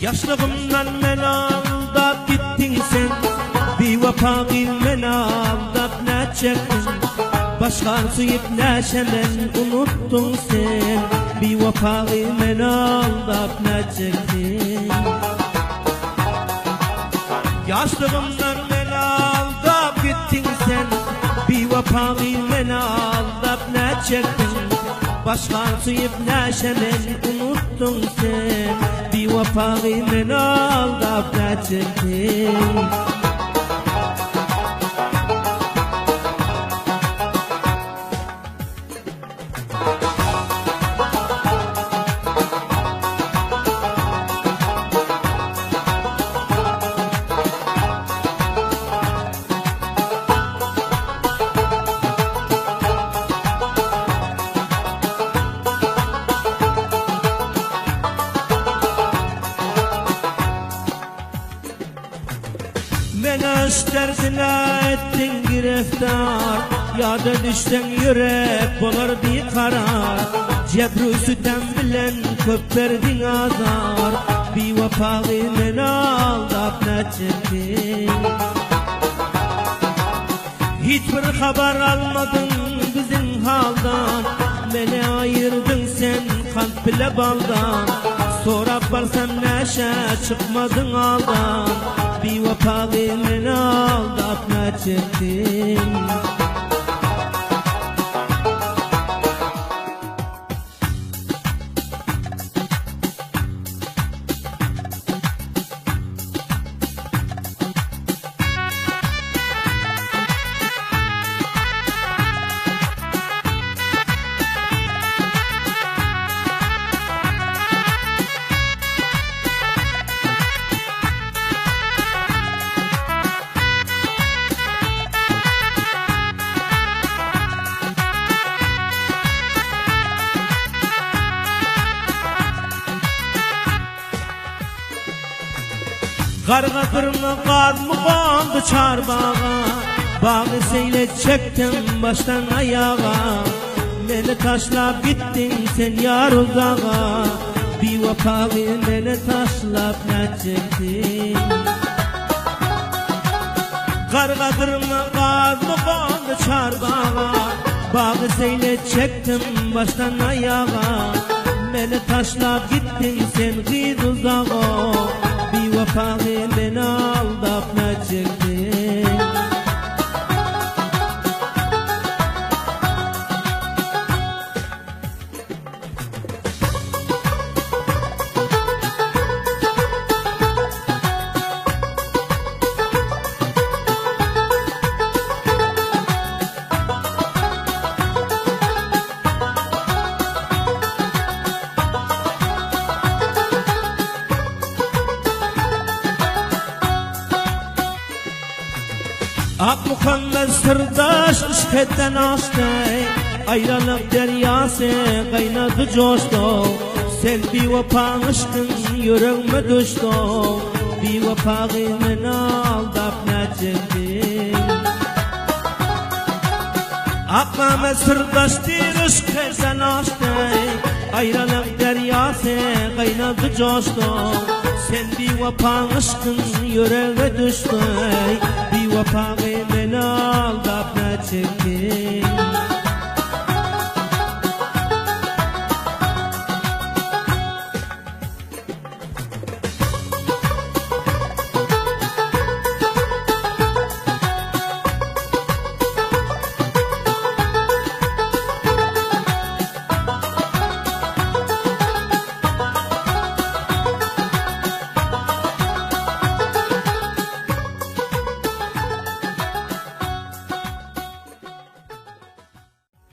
Yaşlığımdan meni aldap gittin sen, bir vapa bilmen aldap ne çektin. Başkan suyup neşemen unuttun sen, bir vapa bilmen aldap ne çektin. Yaşlığımdan meni aldap gittin sen, bir vapa bilmen aldap ne çektin. Başkan suyup neşemen unuttun sen, bir vapa bilmen aldap ne çektin. Beni üstlerine ettin gireftar, yada düşten yürek olur bir karar. Cebru süten bilen köp verdin azar, bir vapa bilmen aldap ne çektin. Hiçbir haber almadın bizim haldan, beni ayırdın sen kant bile baldan. Sonra barsan neşe çıkmadın aldan, bir vapa bilmen aldap ne çektin. Karga kırma kar mı kondu çarbağa, bağı seylet çektim baştan ayağa. Beni taşlap gittin sen yar uzağa, bir vapa beni taşlap ne çektin. Karga kırma kar mı kondu çarbağa, bağı seylet çektim baştan ayağa. Beni taşlap gittin sen kız uzağa, bir vapa bilmen aldap ne çektin. Ak Muhammed sırdaş ışketten açtı, ayrılık deryası kaynadı coştu. Sen bir vapa aşkın yüreğime düştü, bir vapa bilmen aldap ne çektin. Ak Muhammed sırdaş bir ışketten açtı, ayrılık deryası kaynadı coştu. Sen bir vapa aşkın yüreğime düştü, bir vapa